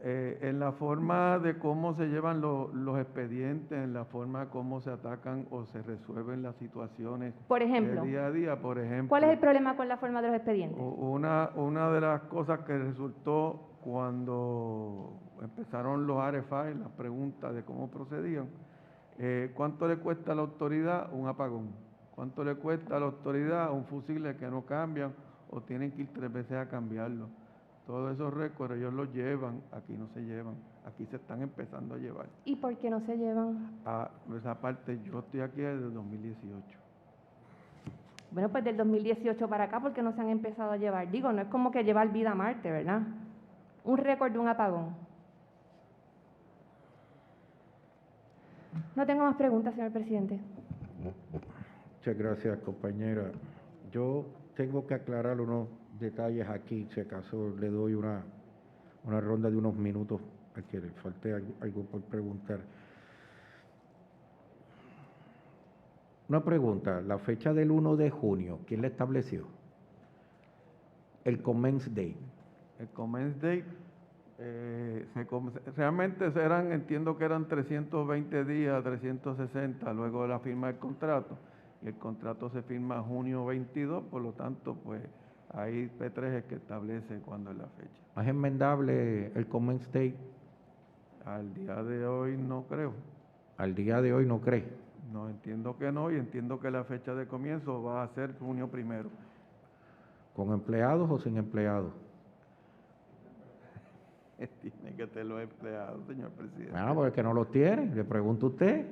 en la forma de cómo se llevan los expedientes, en la forma cómo se atacan o se resuelven las situaciones Por ejemplo, de día a día, por ejemplo. ¿cuál es el problema con la forma de los expedientes? Una de las cosas que resultó cuando empezaron los RFI, las preguntas de cómo procedían, ¿cuánto le cuesta a la autoridad un apagón? ¿Cuánto le cuesta a la autoridad un fusible que no cambian o tienen que ir 3 veces a cambiarlo? Todos esos récords ellos los llevan, aquí no se llevan, aquí se están empezando a llevar. ¿Y por qué no se llevan? Esa parte, yo estoy aquí desde 2018. Bueno, pues del 2018 para acá, ¿por qué no se han empezado a llevar? Digo, no es como que llevar vida a Marte, ¿verdad? Un récord de un apagón. No tengo más preguntas, señor presidente. Muchas gracias, compañera. Yo tengo que aclarar unos detalles aquí, si acaso le doy una ronda de unos minutos a que le falte algo por preguntar. Una pregunta, la fecha del 1 de junio, ¿quién la estableció? El commence date. El commence date, realmente entiendo que eran 320 días, 360, luego de la firma del contrato, y el contrato se firma junio 22, por lo tanto, pues, ahí P3 es el que establece cuándo es la fecha. ¿Es enmendable el commence date? Al día de hoy no creo. Al día de hoy no cree. No, entiendo que no, y entiendo que la fecha de comienzo va a ser junio 1. ¿Con empleados o sin empleados? Tiene que tener los empleados, señor presidente. Bueno, porque no los tiene, le pregunto a usted.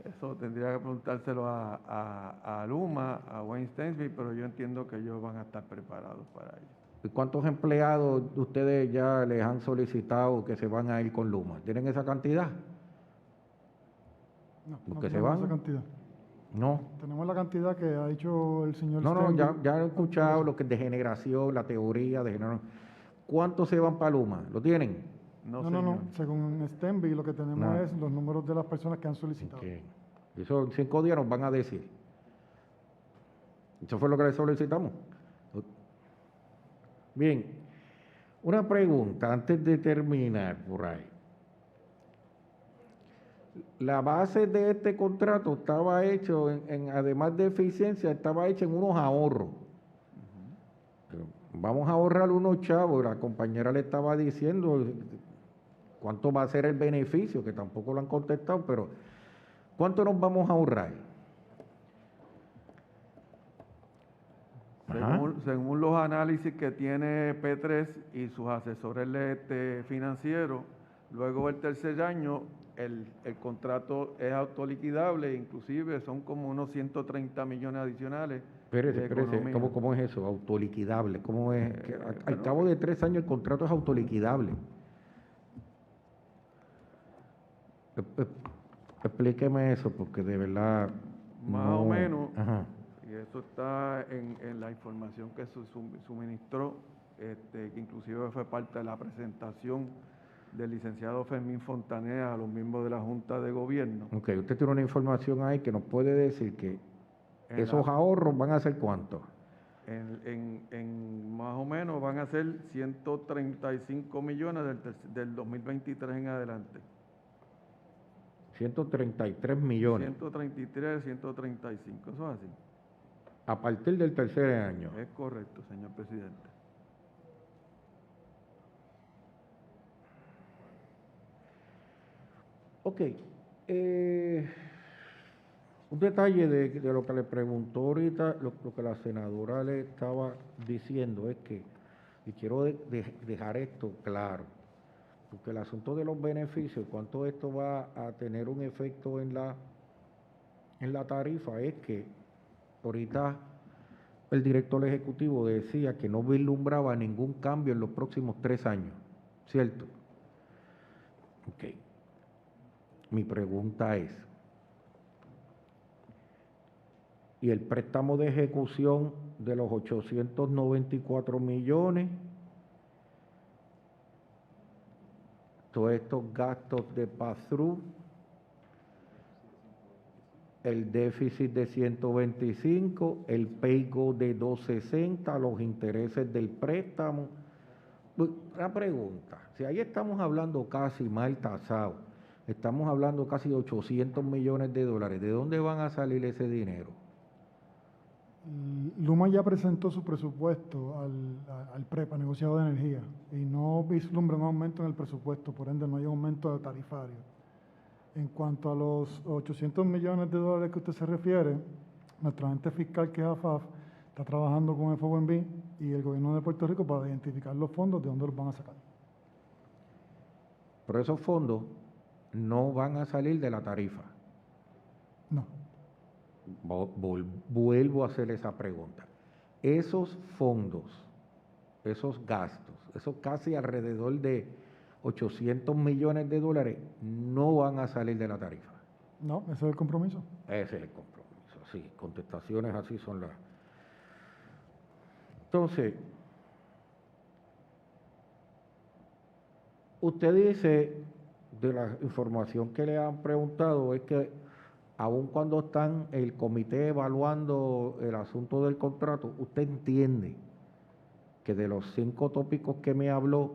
Eso tendría que preguntárselo a Luma, a Wayne Stensby, pero yo entiendo que ellos van a estar preparados para ello. ¿Y cuántos empleados ustedes ya les han solicitado que se van a ir con Luma? ¿Tienen esa cantidad? No ¿Que se tenemos van? esa cantidad. No. Tenemos la cantidad que ha dicho el señor No, Stengel. ya he escuchado lo que es de generación, la teoría de generación. ¿Cuántos se van para Luma? ¿Lo tienen? No. Según Stengel, lo que tenemos No. es los números de las personas que han solicitado. Okay. Eso en 5 días nos van a decir. Eso fue lo que le solicitamos. Bien, una pregunta antes de terminar por ahí. La base de este contrato estaba hecho, además de eficiencia, estaba hecha en unos ahorros. Vamos a ahorrar unos chavos, la compañera le estaba diciendo cuánto va a ser el beneficio, que tampoco lo han contestado, pero ¿cuánto nos vamos a ahorrar? Según los análisis que tiene P3 y sus asesores financieros, luego del tercer año el contrato es autoliquidable, inclusive son como unos 130 millones adicionales. Espérese, ¿cómo es eso? Autoliquidable. ¿Cómo es? Al cabo de 3 años el contrato es autoliquidable. Explíqueme eso, porque de verdad... Más no, o menos, ajá. y eso está en la información que suministró, que inclusive fue parte de la presentación del licenciado Fermín Fontaneda a los miembros de la Junta de Gobierno. Ok, usted tiene una información ahí que nos puede decir que esos ahorros van a ser ¿cuántos? Más o menos van a ser 135 millones del 2023 en adelante. 133 millones. 133, 135, eso es así. A partir del tercer año. Es correcto, señor presidente. Ok. Un detalle de lo que le preguntó ahorita, lo que la senadora le estaba diciendo es que, y quiero dejar esto claro, porque el asunto de los beneficios, cuánto esto va a tener un efecto en la tarifa, es que ahorita el director ejecutivo decía que no vislumbraba ningún cambio en los próximos 3 años, ¿cierto? Ok. Mi pregunta es, ¿y el préstamo de ejecución de los 894 millones? Todos estos gastos de pass-through, el déficit de 125, el paygo de 260, los intereses del préstamo, Una pregunta, si ahí estamos hablando casi mal tasado, estamos hablando casi de 800 millones de dólares, ¿de dónde van a salir ese dinero? Luma ya presentó su presupuesto al PREPA, negociado de energía, y no vislumbra un aumento en el presupuesto, por ende no hay aumento tarifario. En cuanto a los 800 millones de dólares que usted se refiere, nuestra ente fiscal, que es AFAF, está trabajando con el FOMB y el gobierno de Puerto Rico para identificar los fondos, de dónde los van a sacar. Pero esos fondos no van a salir de la tarifa. No. Vuelvo a hacer esa pregunta. Esos fondos, esos gastos, esos casi alrededor de 800 millones de dólares, no van a salir de la tarifa. No, ese es el compromiso. Ese es el compromiso, sí. Contestaciones así son las... Entonces, usted dice, de la información que le han preguntado, es que aun cuando están el comité evaluando el asunto del contrato, usted entiende que de los 5 tópicos que me habló,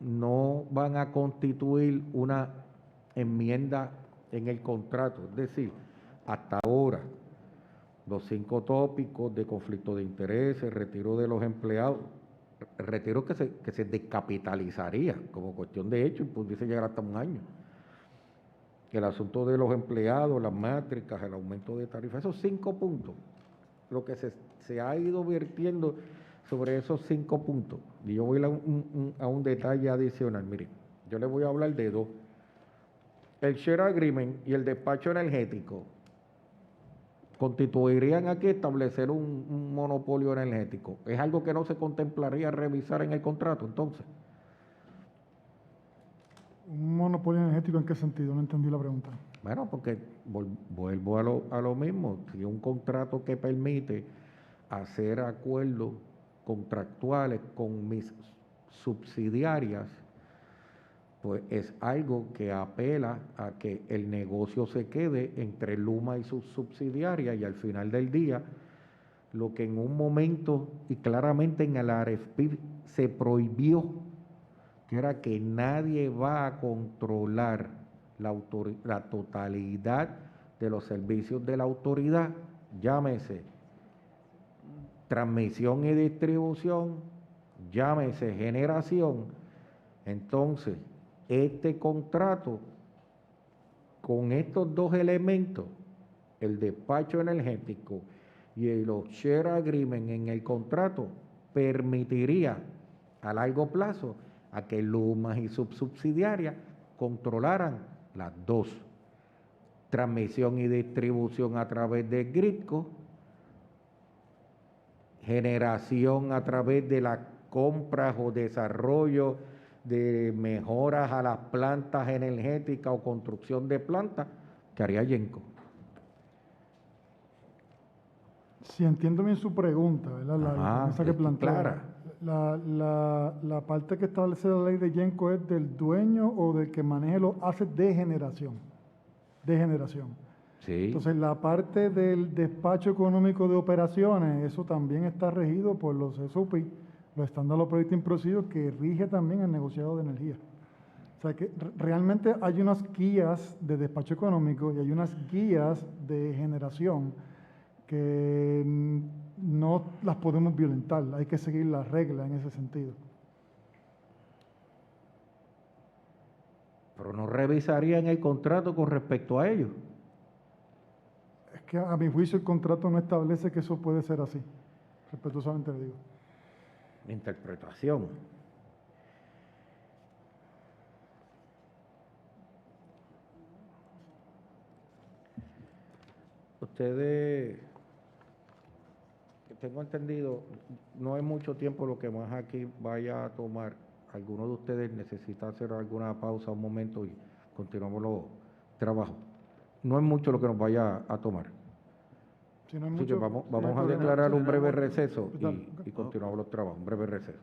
no van a constituir una enmienda en el contrato. Es decir, hasta ahora, los 5 tópicos de conflicto de intereses, retiro de los empleados, retiro que se descapitalizaría como cuestión de hecho y pudiese llegar hasta 1 año. El asunto de los empleados, las métricas, el aumento de tarifas, esos 5 puntos, lo que se ha ido vertiendo sobre esos 5 puntos. Y yo voy a un detalle adicional. Mire, yo le voy a hablar de 2. El share agreement y el despacho energético constituirían aquí establecer un monopolio energético. Es algo que no se contemplaría revisar en el contrato, entonces. ¿Un monopolio energético en qué sentido? No entendí la pregunta. Bueno, porque vuelvo a lo mismo. Si un contrato que permite hacer acuerdos contractuales con mis subsidiarias, pues es algo que apela a que el negocio se quede entre Luma y sus subsidiarias y al final del día, lo que en un momento y claramente en el RFP se prohibió, que era que nadie va a controlar la totalidad de los servicios de la autoridad, llámese transmisión y distribución, llámese generación. Entonces, este contrato, con estos 2 elementos, el despacho energético y los share agreement en el contrato, permitiría a largo plazo a que Luma y sus subsidiarias controlaran las 2. Transmisión y distribución a través de Gridco, generación a través de las compras o desarrollo de mejoras a las plantas energéticas o construcción de plantas que haría Yenco. Si entiendo bien su pregunta, ¿verdad? La premisa que plantea. Clara. La parte que establece la ley de Yenco es del dueño o del que maneje los assets de generación. De generación. Sí. Entonces, la parte del despacho económico de operaciones, eso también está regido por los SOPI, los Standard Operating Procedures, que rige también el negociado de energía. O sea que realmente hay unas guías de despacho económico y hay unas guías de generación que no las podemos violentar, hay que seguir las reglas en ese sentido. Pero no revisarían el contrato con respecto a ellos. Es que a mi juicio el contrato no establece que eso puede ser así. Respetuosamente le digo. Interpretación. Ustedes, tengo entendido, no es mucho tiempo lo que más aquí vaya a tomar. ¿Alguno de ustedes necesita hacer alguna pausa un momento y continuamos los trabajos? No es mucho lo que nos vaya a tomar. Si no hay Así que mucho, vamos a declarar un breve receso y continuamos los trabajos, un breve receso.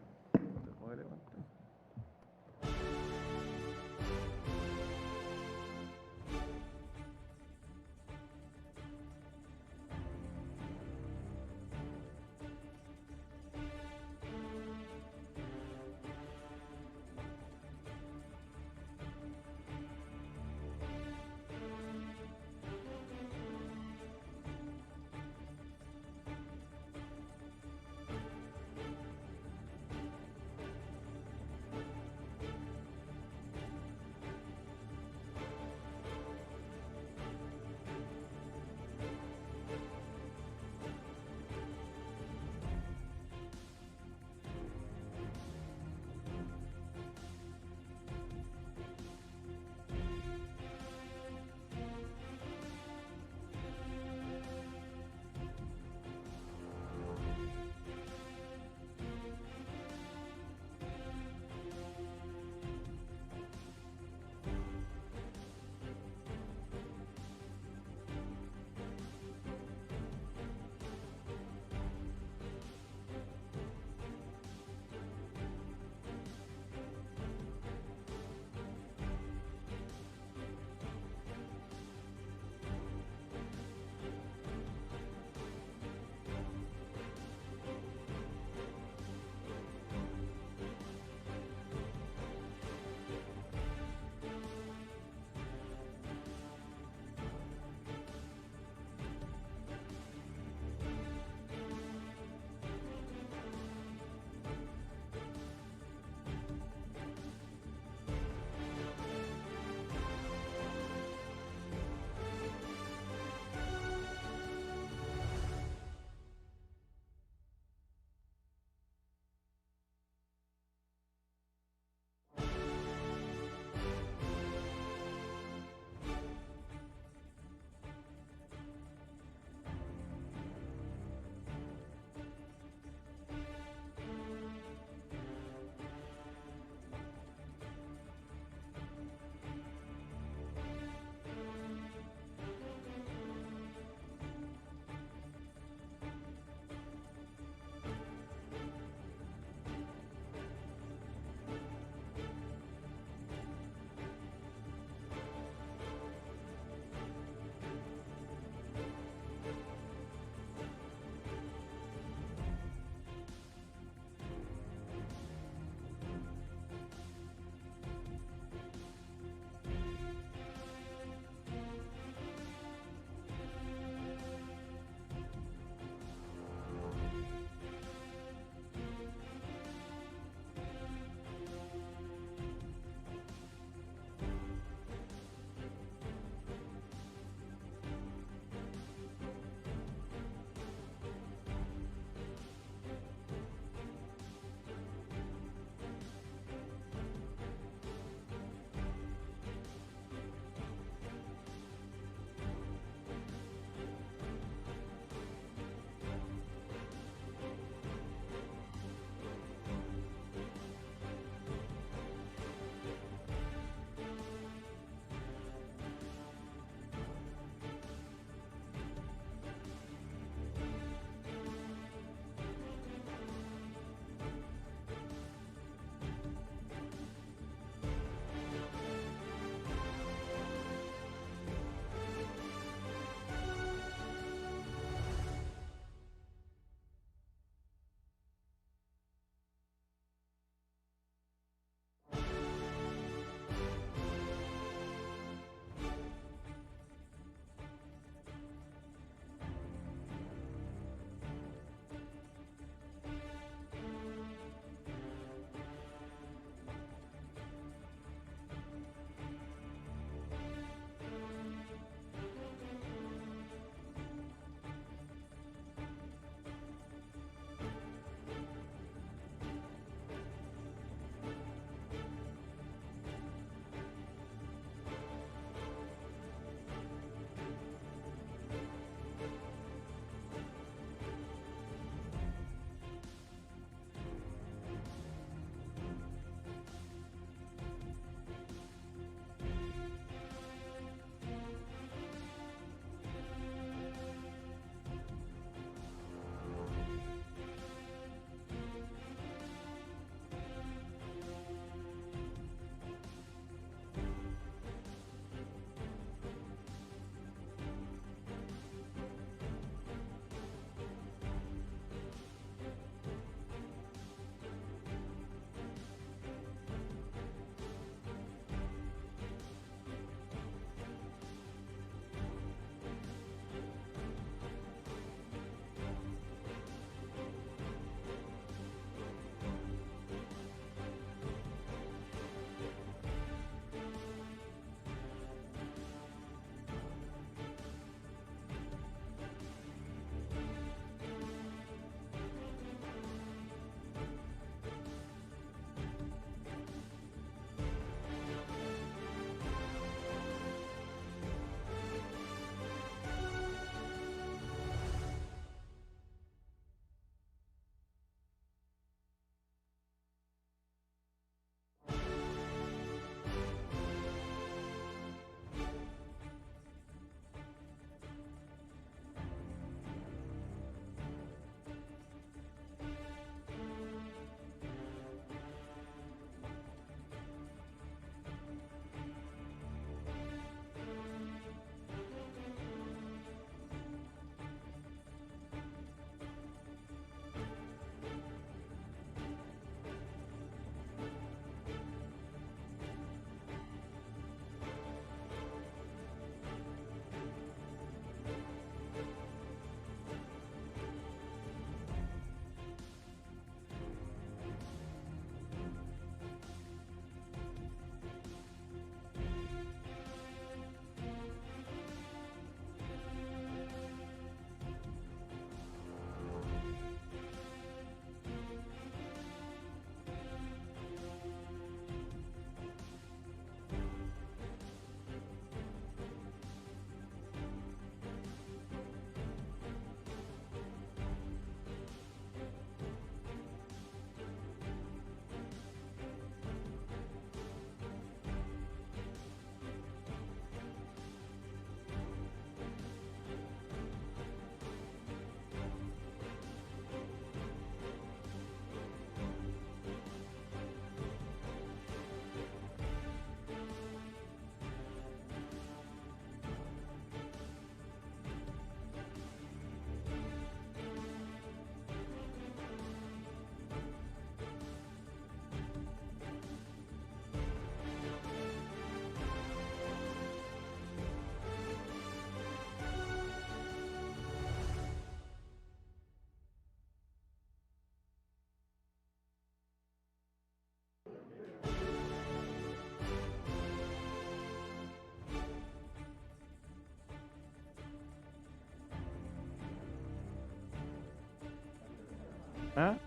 ¿Ah?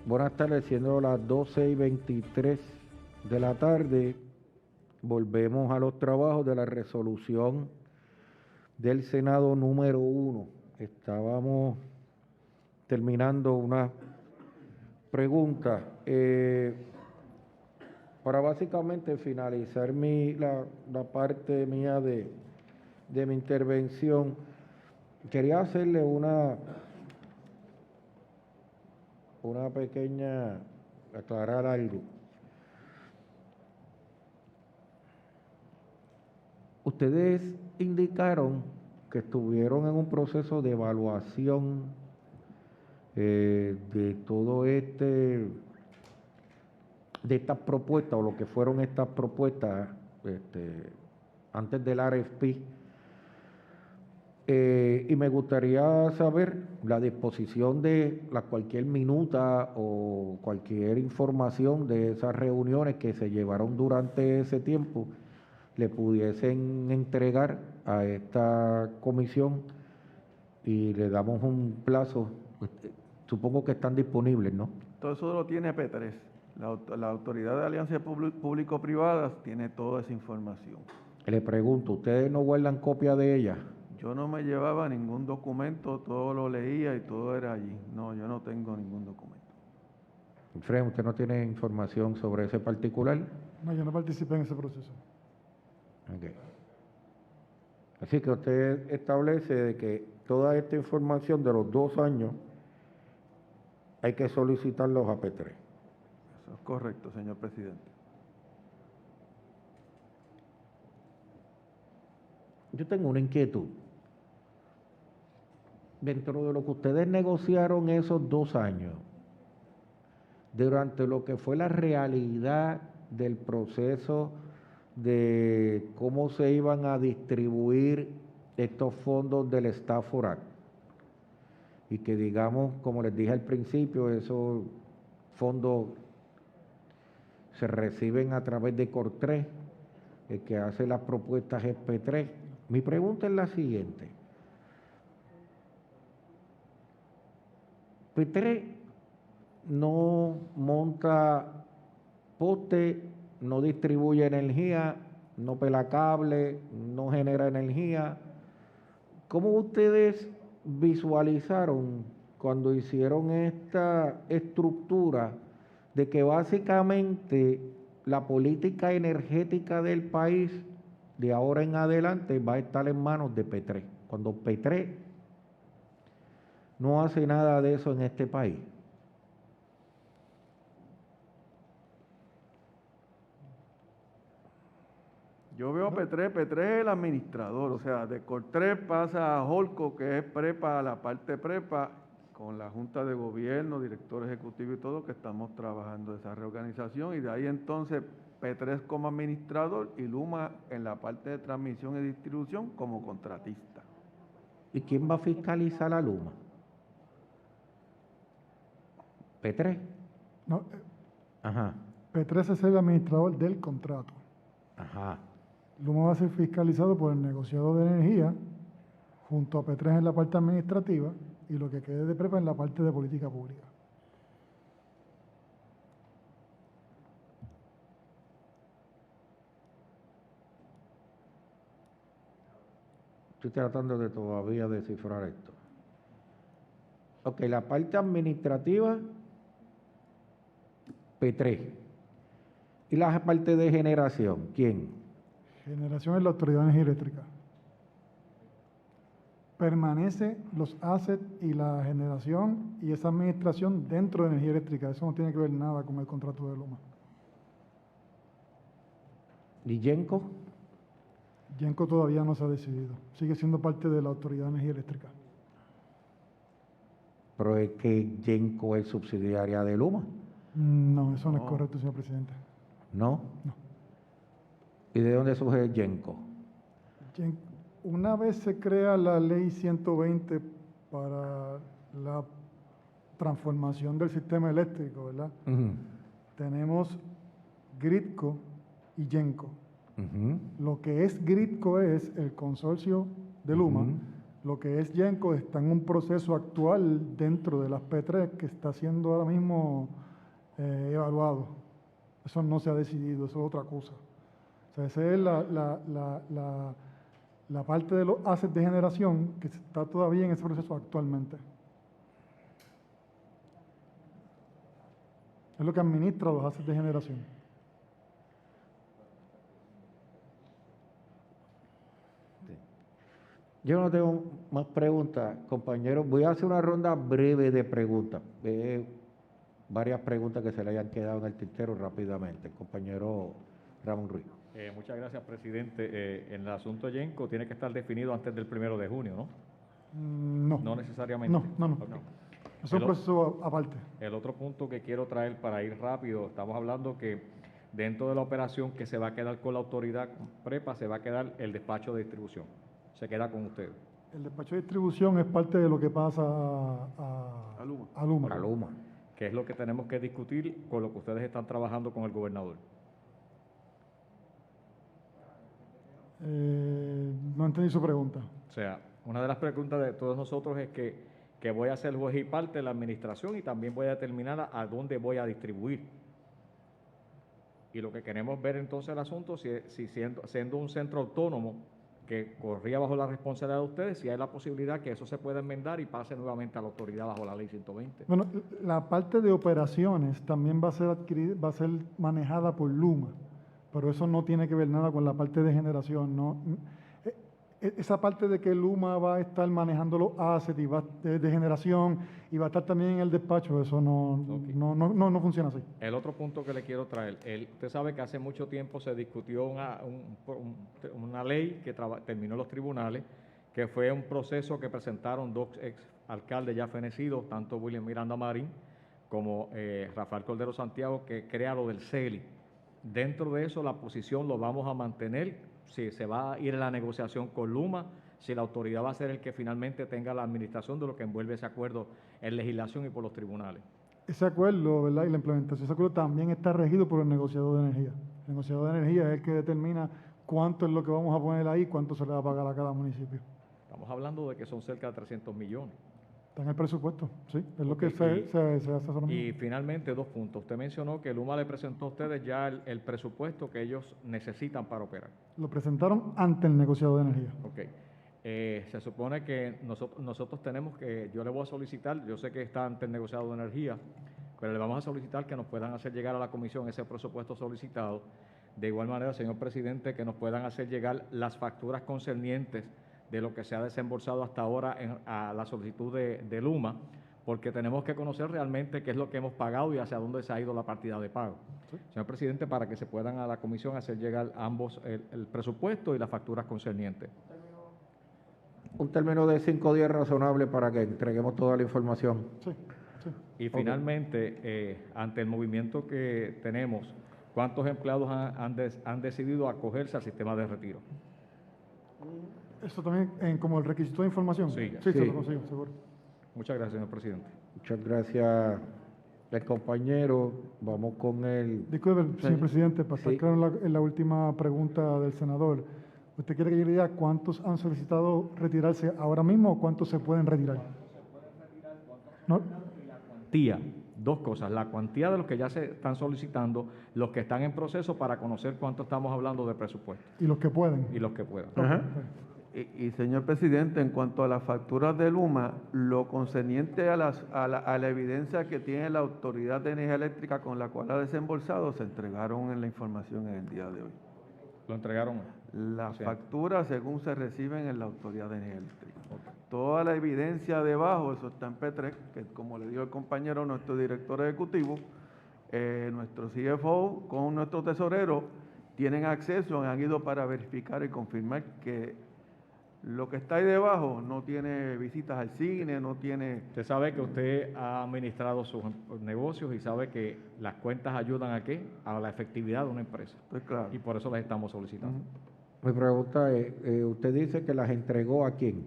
Buenas tardes, siendo las 12:23 de la tarde, volvemos a los trabajos de la resolución del Senado número 1. Estábamos terminando una pregunta para básicamente finalizar la parte mía de mi intervención. Quería hacerle una pequeña, aclarar algo. Ustedes indicaron que estuvieron en un proceso de evaluación de todo de estas propuestas, o lo que fueron estas propuestas antes del RFP. Y me gustaría saber la disposición de cualquier minuta o cualquier información de esas reuniones que se llevaron durante ese tiempo, le pudiesen entregar a esta comisión, y le damos un plazo. Supongo que están disponibles, ¿no? Todo eso lo tiene P3. La Autoridad de Alianzas Público-Privadas tiene toda esa información. Le pregunto, ¿ustedes no guardan copia de ella? Yo no me llevaba ningún documento, todo lo leía y todo era allí. No, yo no tengo ningún documento. Efraín, ¿usted no tiene información sobre ese particular? No, yo no participé en ese proceso. Okay. Así que usted establece de que toda esta información de los 2 años hay que solicitarlos a P3. Eso es correcto, señor presidente. Yo tengo una inquietud. Dentro de lo que ustedes negociaron esos 2 años, durante lo que fue la realidad del proceso de cómo se iban a distribuir estos fondos del Stafford Act, y que, digamos, como les dije al principio, esos fondos se reciben a través de COR3, el que hace las propuestas es P3. Mi pregunta es la siguiente. P3 no monta poste, no distribuye energía, no pela cable, no genera energía. ¿Cómo ustedes visualizaron cuando hicieron esta estructura de que básicamente la política energética del país de ahora en adelante va a estar en manos de P3, cuando P3 no hace nada de eso en este país? Yo veo P3 es el administrador, o sea, de COR3 pasa a Holco, que es prepa, la parte prepa, con la Junta de Gobierno, director ejecutivo y todo, que estamos trabajando esa reorganización, y de ahí entonces P3 como administrador y Luma en la parte de transmisión y distribución como contratista. ¿Y quién va a fiscalizar a Luma? P3. No, Ajá, P3 es el administrador del contrato. ajá. Luma va a ser fiscalizado por el negociador de energía, junto a P3 en la parte administrativa, y lo que quede de prepa en la parte de política pública. Estoy tratando de todavía descifrar esto. Ok, la parte administrativa, P3. ¿Y la parte de generación? ¿Quién? Generación es la Autoridad de Energía Eléctrica. Permanece los assets y la generación y esa administración dentro de energía eléctrica. Eso no tiene que ver nada con el contrato de Luma. ¿Y Genco? Genco todavía no se ha decidido. Sigue siendo parte de la Autoridad de Energía Eléctrica. Pero es que Genco es subsidiaria de Luma, No, eso no es No. correcto, señor presidente. ¿no? No. ¿Y de dónde surge Genco? Una vez se crea la ley 120 para la transformación del sistema eléctrico, ¿verdad? Ujú. Tenemos Gridco y Genco. Ujú. Lo que es Gridco es el consorcio de Luma. Ujú. Lo que es Genco está en un proceso actual dentro de las P3 que está siendo ahora mismo evaluado. Eso no se ha decidido, eso es otra cosa. O sea, esa es la parte de los assets de generación que está todavía en ese proceso actualmente. Es lo que administra los assets de generación. Yo no tengo más preguntas, compañeros. Voy a hacer una ronda breve de preguntas. Varias preguntas que se le hayan quedado en el tintero rápidamente. Compañero Ramón Ruiz. Muchas gracias, presidente. En el asunto Genco tiene que estar definido antes del 1 de junio, ¿no? No. No necesariamente. No. Ok. Es un El o- proceso aparte. El otro punto que quiero traer para ir rápido, estamos hablando que dentro de la operación que se va a quedar con la autoridad PREPA, se va a quedar el despacho de distribución. Se queda con ustedes. El despacho de distribución es parte de lo que pasa a Luma. La Luma. Que es lo que tenemos que discutir con lo que ustedes están trabajando con el gobernador. No entendí su pregunta. O sea, una de las preguntas de todos nosotros es que voy a ser juez y parte de la administración y también voy a determinar a dónde voy a distribuir. Y lo que queremos ver entonces el asunto, si siendo un centro autónomo que corría bajo la responsabilidad de ustedes, si hay la posibilidad que eso se pueda enmendar y pase nuevamente a la autoridad bajo la ley 120. Bueno, la parte de operaciones también va a ser va a ser manejada por Luma, pero eso no tiene que ver nada con la parte de generación, ¿no? Esa parte de que Luma va a estar manejando los assets y de generación y va a estar también en el despacho, eso Ok. no funciona así. El otro punto que le quiero traer, usted sabe que hace mucho tiempo se discutió una ley que terminó en los tribunales, que fue un proceso que presentaron dos ex alcaldes ya fenecidos, tanto William Miranda Marín como Rafael Cordero Santiago, que crea lo del CELI. Dentro de eso, la posición lo vamos a mantener, si se va a ir a la negociación con Luma, si la autoridad va a ser el que finalmente tenga la administración de lo que envuelve ese acuerdo en legislación y por los tribunales. Ese acuerdo, ¿verdad? Y la implementación de ese acuerdo también está regido por el negociador de energía. El negociador de energía es el que determina cuánto es lo que vamos a poner ahí, cuánto se le va a pagar a cada municipio. Estamos hablando de que son cerca de 300 millones. Está en el presupuesto, sí, es lo Ok, que se hace ahora Y mismo. finalmente, dos puntos. Usted mencionó que Luma le presentó a ustedes ya el presupuesto que ellos necesitan para operar. Lo presentaron ante el negociador de energía. Ok. Se supone que nosotros tenemos que, yo le voy a solicitar, yo sé que está ante el negociado de energía, pero le vamos a solicitar que nos puedan hacer llegar a la comisión ese presupuesto solicitado. De igual manera, señor presidente, que nos puedan hacer llegar las facturas concernientes de lo que se ha desembolsado hasta ahora a la solicitud de Luma, porque tenemos que conocer realmente qué es lo que hemos pagado y hacia dónde se ha ido la partida de pago. Sí. Señor presidente, para que se puedan a la comisión hacer llegar ambos el presupuesto y las facturas concernientes. Un término de 5 días razonable para que entreguemos toda la información. Sí. Y finalmente, ante el movimiento que tenemos, ¿cuántos empleados han decidido acogerse al sistema de retiro? Eso también, como el requisito de información. Sí. Se Sí. lo consigo, seguro. Muchas gracias, señor presidente. Muchas gracias, el compañero. Vamos con el... Disculpe, señor presidente, para estar Sí. claro en la última pregunta del senador. ¿Usted quiere que yo le diga cuántos han solicitado retirarse ahora mismo o cuántos se pueden retirar? ¿No? Cuantía, dos cosas, la cuantía de los que ya se están solicitando, los que están en proceso para conocer cuánto estamos hablando de presupuesto Y los que pueden. y los que puedan. Ajá. Y, señor presidente, en cuanto a las facturas de Luma, lo concerniente a la evidencia que tiene la Autoridad de Energía Eléctrica con la cual ha desembolsado, se entregaron en la información en el día de hoy. ¿Lo entregaron? Las Sí. facturas según se reciben en la Autoridad de Energía Eléctrica. Toda la evidencia debajo, eso está en P3, que como le dijo el compañero, nuestro director ejecutivo, nuestro CFO con nuestro tesorero, tienen acceso, han ido para verificar y confirmar que lo que está ahí debajo no tiene visitas al cine, no tiene... Usted sabe que usted ha administrado sus negocios y sabe que las cuentas ayudan a qué? A la efectividad de una empresa. Pues claro. Y por eso las estamos solicitando. Mi pregunta es, usted dice que las entregó ¿a quién?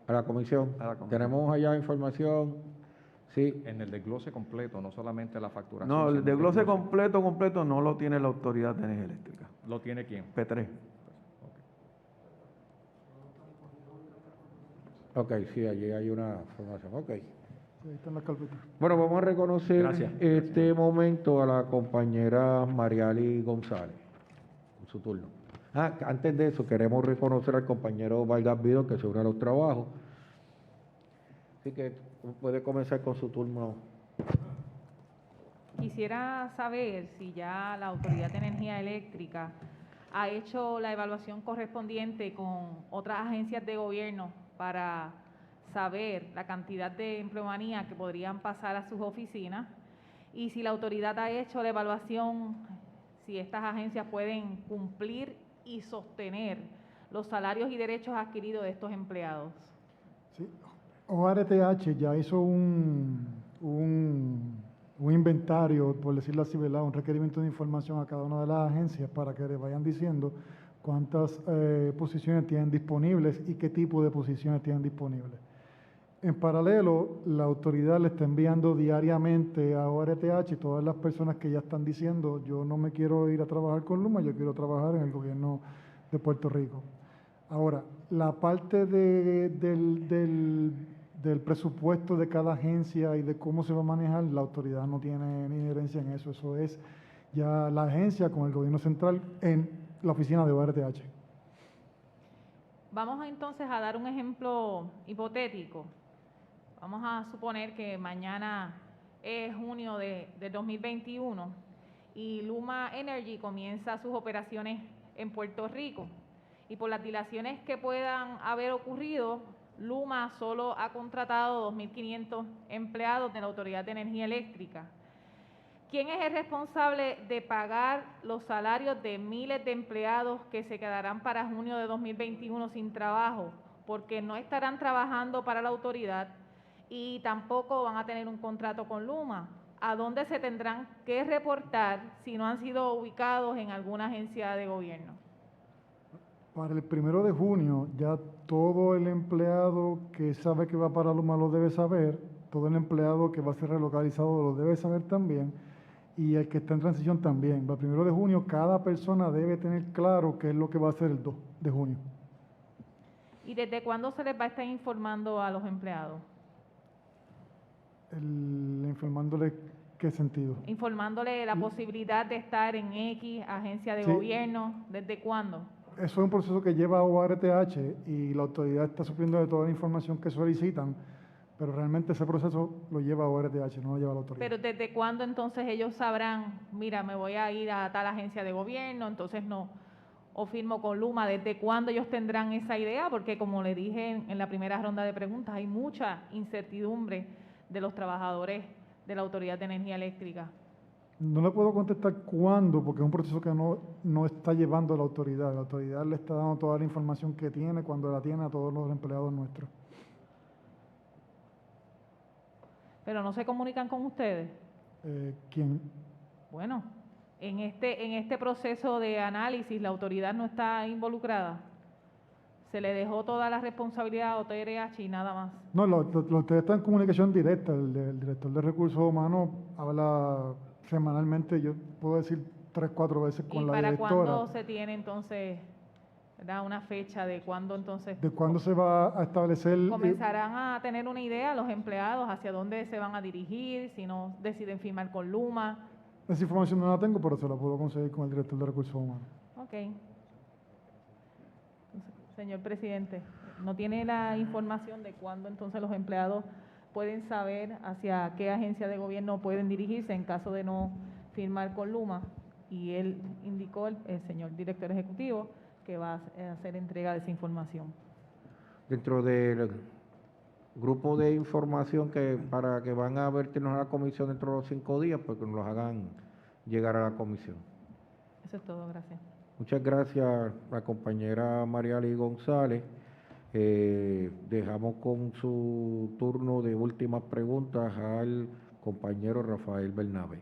A la comisión. A la comisión. Tenemos allá información Sí, En el desglose completo, no solamente la facturación. No, el sino desglose completo no lo tiene la Autoridad de Energía Eléctrica. ¿Lo tiene quién? P3. ok, sí, allí hay una información, ok. Sí, ahí está en la carpeta. Bueno, vamos a reconocer Gracias. este momento a la compañera Mariali González, en su turno. Antes de eso, queremos reconocer al compañero Vargas Vido, que se une a los trabajos. Así que puede comenzar con su turno. Quisiera saber si ya la Autoridad de Energía Eléctrica ha hecho la evaluación correspondiente con otras agencias de gobierno para saber la cantidad de empleomanía que podrían pasar a sus oficinas y si la autoridad ha hecho la evaluación, si estas agencias pueden cumplir y sostener los salarios y derechos adquiridos de estos empleados. Sí. ORTH ya hizo un inventario, por decirlo así, ¿verdad? Un requerimiento de información a cada una de las agencias para que les vayan diciendo cuántas posiciones tienen disponibles y qué tipo de posiciones tienen disponibles. En paralelo, la autoridad le está enviando diariamente a ORTH todas las personas que ya están diciendo yo no me quiero ir a trabajar con Luma, yo quiero trabajar en el gobierno de Puerto Rico. Ahora, la parte del presupuesto de cada agencia y de cómo se va a manejar, la autoridad no tiene ni injerencia en eso. Eso es ya la agencia con el gobierno central en la oficina de ORTH. Vamos entonces a dar un ejemplo hipotético. Vamos a suponer que mañana es junio de 2021 y Luma Energy comienza sus operaciones en Puerto Rico. Y por las dilaciones que puedan haber ocurrido, Luma solo ha contratado 2.500 empleados de la Autoridad de Energía Eléctrica. ¿Quién es el responsable de pagar los salarios de miles de empleados que se quedarán para junio de 2021 sin trabajo porque no estarán trabajando para la autoridad y tampoco van a tener un contrato con Luma? ¿A dónde se tendrán que reportar si no han sido ubicados en alguna agencia de gobierno? Para el 1 de junio ya todo el empleado que sabe que va para Luma lo debe saber, todo el empleado que va a ser relocalizado lo debe saber también y el que está en transición también. Para el 1 de junio cada persona debe tener claro qué es lo que va a hacer el 2 de junio. ¿Y desde cuándo se les va a estar informando a los empleados? Informándole qué sentido. Informándole la posibilidad de estar en X agencia de Sí. gobierno, ¿desde cuándo? Eso es un proceso que lleva a ORTH y la autoridad está supliendo de toda la información que solicitan, pero realmente ese proceso lo lleva a ORTH, no lo lleva a la autoridad. Pero ¿desde cuándo entonces ellos sabrán, mira, me voy a ir a tal agencia de gobierno, entonces no, o firmo con Luma? ¿Desde cuándo ellos tendrán esa idea? Porque como le dije en la primera ronda de preguntas, hay mucha incertidumbre de los trabajadores de la Autoridad de Energía Eléctrica. No le puedo contestar cuándo, porque es un proceso que no está llevando a la autoridad. La autoridad le está dando toda la información que tiene cuando la tiene a todos los empleados nuestros. Pero no se comunican con ustedes. ¿Quién? Bueno, en este proceso de análisis la autoridad no está involucrada. Se le dejó toda la responsabilidad a OTRH y nada más. No, usted está en comunicación directa. El director de Recursos Humanos habla semanalmente, yo puedo decir 3, 4 veces con ¿Y la para directora. cuándo se tiene entonces, verdad, una fecha de cuándo entonces ¿De cuándo se va a establecer? comenzarán a tener una idea los empleados hacia dónde se van a dirigir, si no deciden firmar con Luma? Esa información no la tengo, pero se la puedo conseguir con el director de Recursos Humanos. Ok. Señor presidente, ¿no tiene la información de cuándo entonces los empleados pueden saber hacia qué agencia de gobierno pueden dirigirse en caso de no firmar con Luma? Y él indicó, el señor director ejecutivo, que va a hacer entrega de esa información. Dentro del grupo de información para que van a vertirnos a la comisión dentro de los 5 días, pues que nos los hagan llegar a la comisión. Eso es todo, gracias. Muchas gracias a la compañera Mariali González. Dejamos con su turno de últimas preguntas al compañero Rafael Bernabe.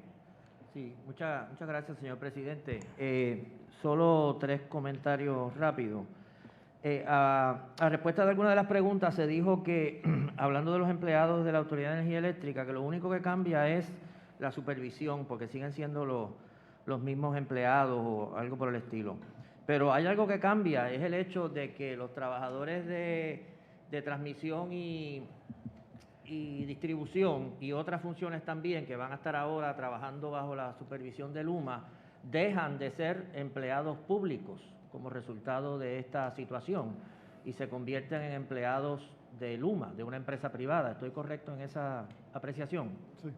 Sí, muchas gracias, señor presidente. Solo 3 comentarios rápidos. A respuesta de alguna de las preguntas se dijo que, hablando de los empleados de la Autoridad de Energía Eléctrica, que lo único que cambia es la supervisión, porque siguen siendo los mismos empleados o algo por el estilo. Pero hay algo que cambia, es el hecho de que los trabajadores de transmisión y distribución y otras funciones también, que van a estar ahora trabajando bajo la supervisión de Luma, dejan de ser empleados públicos como resultado de esta situación y se convierten en empleados de Luma, de una empresa privada. ¿Estoy correcto en esa apreciación? Sí.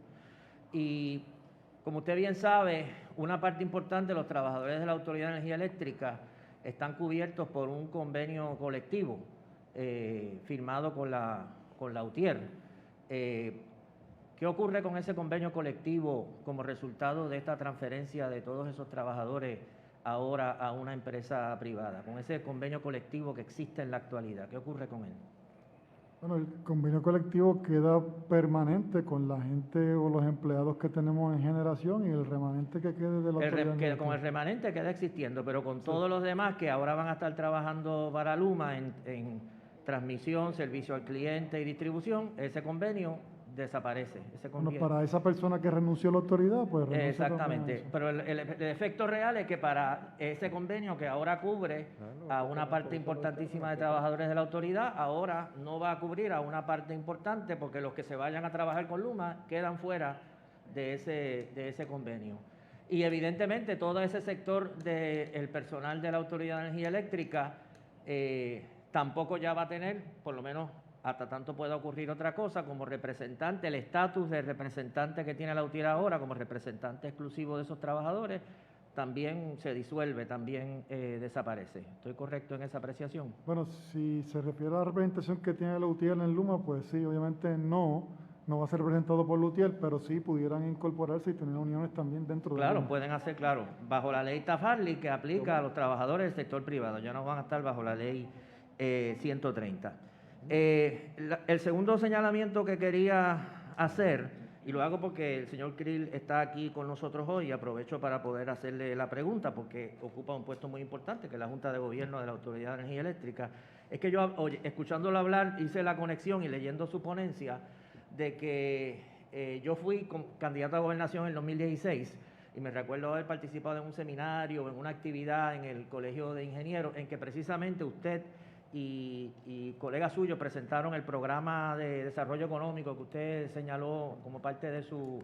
Y como usted bien sabe, una parte importante de los trabajadores de la Autoridad de Energía Eléctrica están cubiertos por un convenio colectivo firmado con la UTIER. ¿Qué ocurre con ese convenio colectivo como resultado de esta transferencia de todos esos trabajadores ahora a una empresa privada? Con ese convenio colectivo que existe en la actualidad, ¿qué ocurre con él? Bueno, el convenio colectivo queda permanente con la gente o los empleados que tenemos en generación y el remanente que quede de la autoridad. Con el remanente queda existiendo, pero con todos los demás que ahora van a estar trabajando para Luma en transmisión, servicio al cliente y distribución, ese convenio desaparece. Bueno, para esa persona que renunció a la autoridad, pues renuncia exactamente, también a eso. pero el efecto real es que para ese convenio que ahora cubre a una parte importantísima de trabajadores de la autoridad, ahora no va a cubrir a una parte importante porque los que se vayan a trabajar con Luma quedan fuera de ese convenio. Y evidentemente todo ese sector del personal de la Autoridad de Energía Eléctrica tampoco ya va a tener, por lo menos hasta tanto pueda ocurrir otra cosa, como representante, el estatus de representante que tiene la UTIER ahora como representante exclusivo de esos trabajadores, también se disuelve, también desaparece. ¿Estoy correcto en esa apreciación? Bueno, si se refiere a la representación que tiene la UTIER en Luma, pues sí, obviamente no va a ser representado por la UTIER, pero sí pudieran incorporarse y tener uniones también dentro de Claro, Luma. pueden hacer, claro, bajo la ley Tafarli que aplica a los trabajadores del sector privado, ya no van a estar bajo la ley 130. El segundo señalamiento que quería hacer, y lo hago porque el señor Krill está aquí con nosotros hoy, y aprovecho para poder hacerle la pregunta, porque ocupa un puesto muy importante, que es la Junta de Gobierno de la Autoridad de Energía Eléctrica, es que yo, escuchándolo hablar, hice la conexión y leyendo su ponencia, de que yo fui candidato a gobernación en el 2016, y me recuerdo haber participado en un seminario, en una actividad en el Colegio de Ingenieros, en que precisamente usted y colegas suyos presentaron el programa de desarrollo económico que usted señaló como parte de su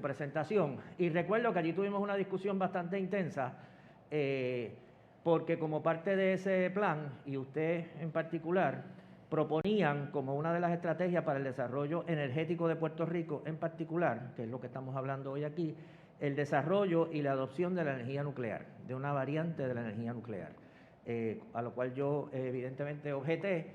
presentación. Y recuerdo que allí tuvimos una discusión bastante intensa, porque como parte de ese plan, y usted en particular, proponían como una de las estrategias para el desarrollo energético de Puerto Rico en particular, que es lo que estamos hablando hoy aquí, el desarrollo y la adopción de la energía nuclear, de una variante de la energía nuclear. A lo cual yo evidentemente objeté.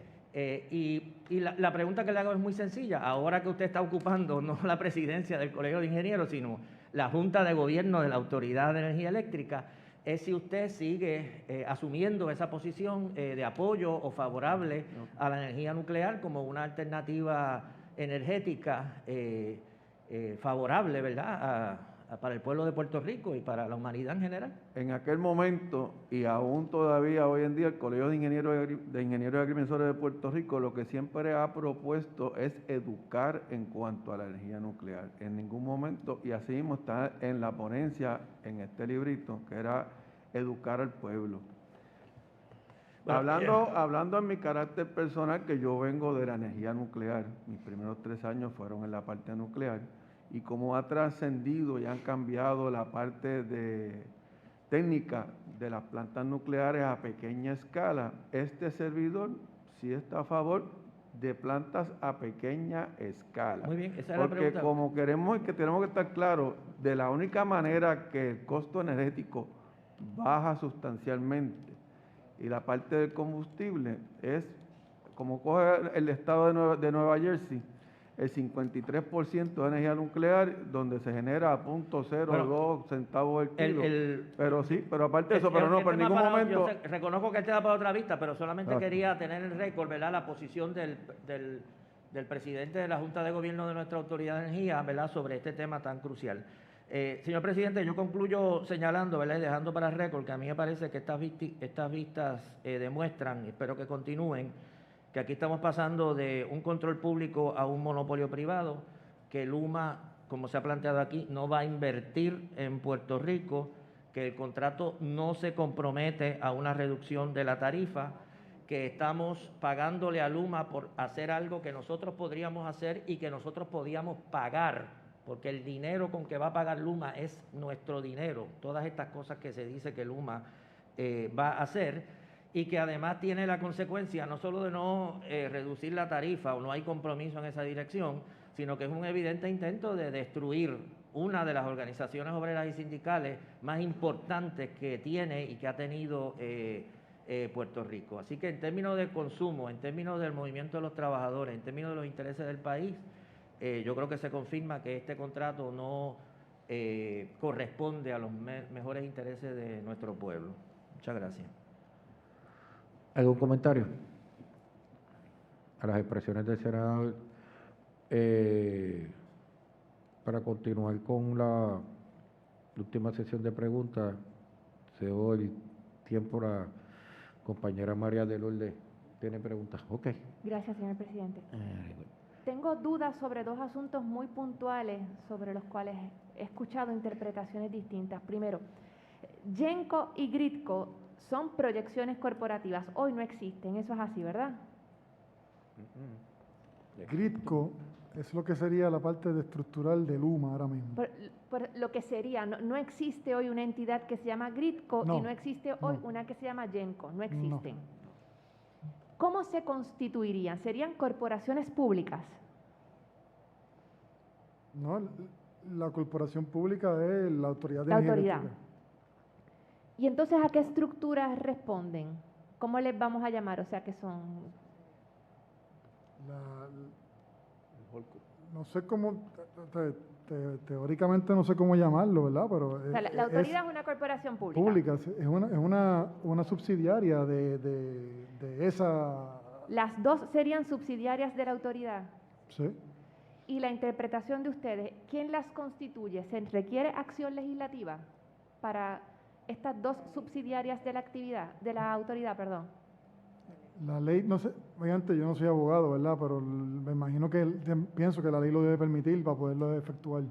Y la pregunta que le hago es muy sencilla. Ahora que usted está ocupando no la presidencia del Colegio de Ingenieros, sino la Junta de Gobierno de la Autoridad de Energía Eléctrica, es si usted sigue asumiendo esa posición de apoyo o favorable a la energía nuclear como una alternativa energética favorable, ¿verdad?, para el pueblo de Puerto Rico y para la humanidad en general. En aquel momento, y aún todavía hoy en día, el Colegio de Ingenieros y Agrimensores de Puerto Rico lo que siempre ha propuesto es educar en cuanto a la energía nuclear. En ningún momento, y así mismo está en la ponencia, en este librito, que era educar al pueblo. Bueno, hablando en mi carácter personal, que yo vengo de la energía nuclear, mis primeros 3 años fueron en la parte nuclear, y cómo ha trascendido y han cambiado la parte de técnica de las plantas nucleares a pequeña escala, este servidor sí está a favor de plantas a pequeña escala. Muy bien, esa es la porque pregunta. como queremos que tenemos que estar claros, de la única manera que el costo energético baja sustancialmente y la parte del combustible es, como coge el estado de Nueva Jersey, el 53% de energía nuclear, donde se genera a 0.02 centavos el kilo. Pero aparte de eso, pero en ningún momento... Yo reconozco que el tema para otra vista, pero solamente quería tener el récord, ¿verdad?, la posición del presidente de la Junta de Gobierno de nuestra Autoridad de Energía, ¿verdad?, sobre este tema tan crucial. Señor presidente, yo concluyo señalando, ¿verdad?, y dejando para el récord que a mí me parece que estas vistas demuestran, y espero que continúen, que aquí estamos pasando de un control público a un monopolio privado, que Luma, como se ha planteado aquí, no va a invertir en Puerto Rico, que el contrato no se compromete a una reducción de la tarifa, que estamos pagándole a Luma por hacer algo que nosotros podríamos hacer y que nosotros podíamos pagar, porque el dinero con que va a pagar Luma es nuestro dinero, todas estas cosas que se dice que Luma va a hacer, y que además tiene la consecuencia no solo de no reducir la tarifa o no hay compromiso en esa dirección, sino que es un evidente intento de destruir una de las organizaciones obreras y sindicales más importantes que tiene y que ha tenido Puerto Rico. Así que en términos de consumo, en términos del movimiento de los trabajadores, en términos de los intereses del país, yo creo que se confirma que este contrato no corresponde a los mejores intereses de nuestro pueblo. Muchas gracias. ¿Algún comentario? A las expresiones del senador. Para continuar con la última sesión de preguntas, cedo el tiempo a la compañera María de Lourdes. ¿Tiene preguntas? Ok. Gracias, señor presidente. Tengo dudas sobre dos asuntos muy puntuales sobre los cuales he escuchado interpretaciones distintas. Primero, GENCO y GRIDCO son proyecciones corporativas. Hoy no existen, eso es así, ¿verdad? GRIDCO es lo que sería la parte de estructural de Luma ahora mismo. Por lo que sería, no existe hoy una entidad que se llama GRIDCO y no existe hoy una que se llama GENCO, no existen. ¿Cómo se constituirían? ¿Serían corporaciones públicas? No, la corporación pública es la Autoridad de La Energía autoridad. Eléctrica. ¿Y entonces a qué estructuras responden? ¿Cómo les vamos a llamar? O sea, que son... No sé cómo, teóricamente no sé cómo llamarlo, ¿verdad? Pero O sea, la autoridad es una corporación pública. pública, es una subsidiaria de esa... Las dos serían subsidiarias de la autoridad. Sí. Y la interpretación de ustedes, ¿quién las constituye? ¿Se requiere acción legislativa para estas dos subsidiarias de la actividad, de la autoridad, perdón? La ley, no sé, obviamente yo no soy abogado, ¿verdad? Pero me imagino pienso que la ley lo debe permitir para poderlo efectuar.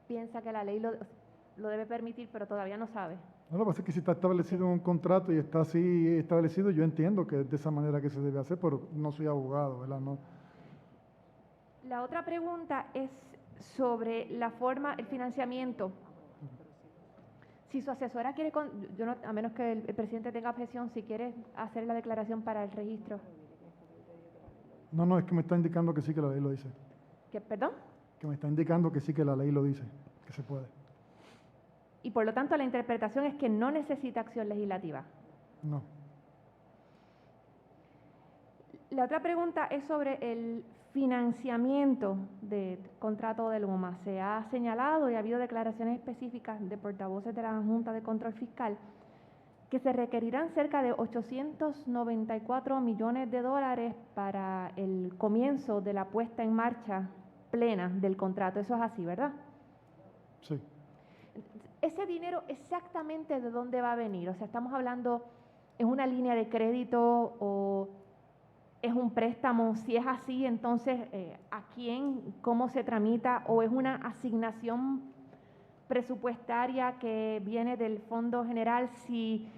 Piensa que la ley lo debe permitir, pero todavía no sabe. No, lo que pasa es que si está establecido en un contrato y está así establecido, yo entiendo que es de esa manera que se debe hacer, pero no soy abogado, ¿verdad? No. La otra pregunta es sobre la forma, el financiamiento. Si su asesora quiere, a menos que el presidente tenga objeción, si quiere hacer la declaración para el registro. No, es que me está indicando que sí que la ley lo dice. ¿Perdón? Que me está indicando que sí que la ley lo dice, que se puede. Y por lo tanto la interpretación es que no necesita acción legislativa. No. La otra pregunta es sobre el financiamiento del contrato de Luma. Se ha señalado y ha habido declaraciones específicas de portavoces de la Junta de Control Fiscal que se requerirán cerca de 894 millones de dólares para el comienzo de la puesta en marcha plena del contrato. Eso es así, ¿verdad? Sí. ¿Ese dinero exactamente de dónde va a venir? O sea, estamos hablando, ¿es una línea de crédito o es un préstamo? Si es así, entonces, ¿a quién? ¿Cómo se tramita? ¿O es una asignación presupuestaria que viene del Fondo General? Si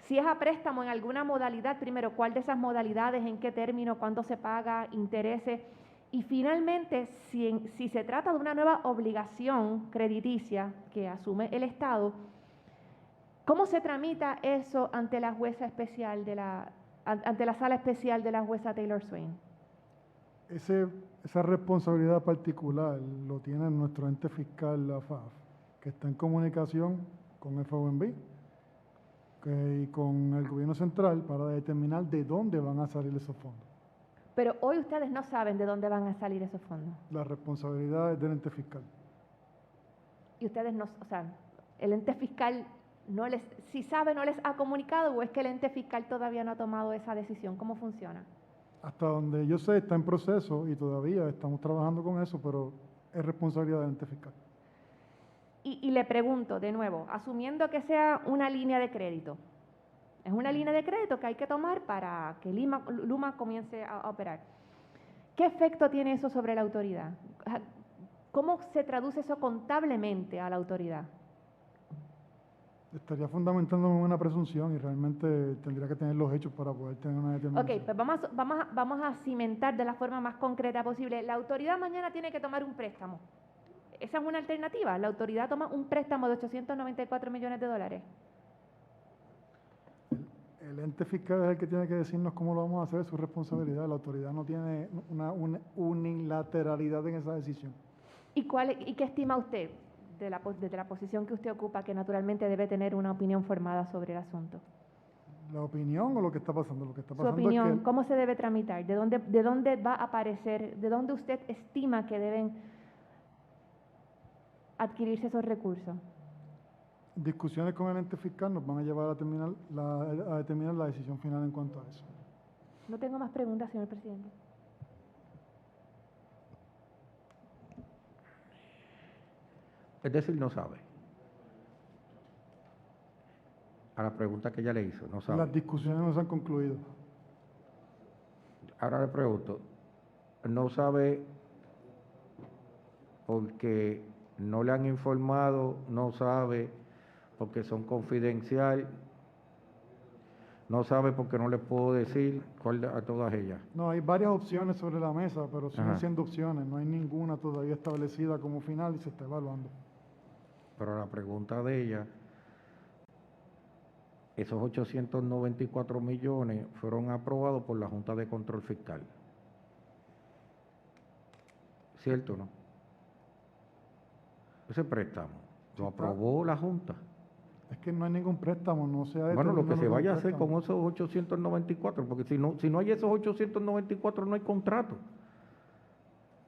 es a préstamo en alguna modalidad, primero, ¿cuál de esas modalidades? ¿En qué término? ¿Cuándo se paga? ¿Intereses? Y finalmente, si se trata de una nueva obligación crediticia que asume el Estado, ¿cómo se tramita eso ante la jueza especial ante la sala especial de la jueza Taylor Swain? Esa responsabilidad particular lo tiene nuestro ente fiscal, la FAF, que está en comunicación con FOMB y con el gobierno central para determinar de dónde van a salir esos fondos. Pero hoy ustedes no saben de dónde van a salir esos fondos. La responsabilidad es del ente fiscal. Y ustedes no, o sea, el ente fiscal si sabe, no les ha comunicado, o es que el ente fiscal todavía no ha tomado esa decisión. ¿Cómo funciona? Hasta donde yo sé, está en proceso y todavía estamos trabajando con eso, pero es responsabilidad del ente fiscal. Y le pregunto de nuevo, asumiendo que sea una línea de crédito, es una línea de crédito que hay que tomar para que Luma comience a operar. ¿Qué efecto tiene eso sobre la autoridad? ¿Cómo se traduce eso contablemente a la autoridad? Estaría fundamentándome en una presunción y realmente tendría que tener los hechos para poder tener una determinación. Ok, pues vamos a cimentar de la forma más concreta posible. La autoridad mañana tiene que tomar un préstamo. Esa es una alternativa. La autoridad toma un préstamo de 894 millones de dólares. El ente fiscal es el que tiene que decirnos cómo lo vamos a hacer, es su responsabilidad. La autoridad no tiene una unilateralidad en esa decisión. ¿Y qué estima usted desde la posición que usted ocupa, que naturalmente debe tener una opinión formada sobre el asunto? ¿La opinión o lo que está pasando? Lo que está Su pasando opinión, es que ¿cómo se debe tramitar? ¿De dónde va a aparecer? ¿De dónde usted estima que deben adquirirse esos recursos? discusiones con el ente fiscal nos van a llevar a determinar la decisión final en cuanto a eso. No tengo más preguntas, señor presidente. Es decir, no sabe. A la pregunta que ella le hizo, no sabe. Las discusiones no se han concluido. Ahora le pregunto, no sabe porque no le han informado, no sabe porque son confidencial, no sabe porque no le puedo decir cuál a todas ellas. No, hay varias opciones sobre la mesa, pero siguen Ajá. siendo opciones. No hay ninguna todavía establecida como final y se está evaluando. Pero la pregunta de ella, esos 894 millones fueron aprobados por la Junta de Control Fiscal. ¿Cierto o no? Ese préstamo lo aprobó la Junta. Es que no hay ningún préstamo, no se ha Bueno, lo que determinado se ningún vaya a hacer préstamo. con esos 894, porque si no hay esos 894 no hay contrato.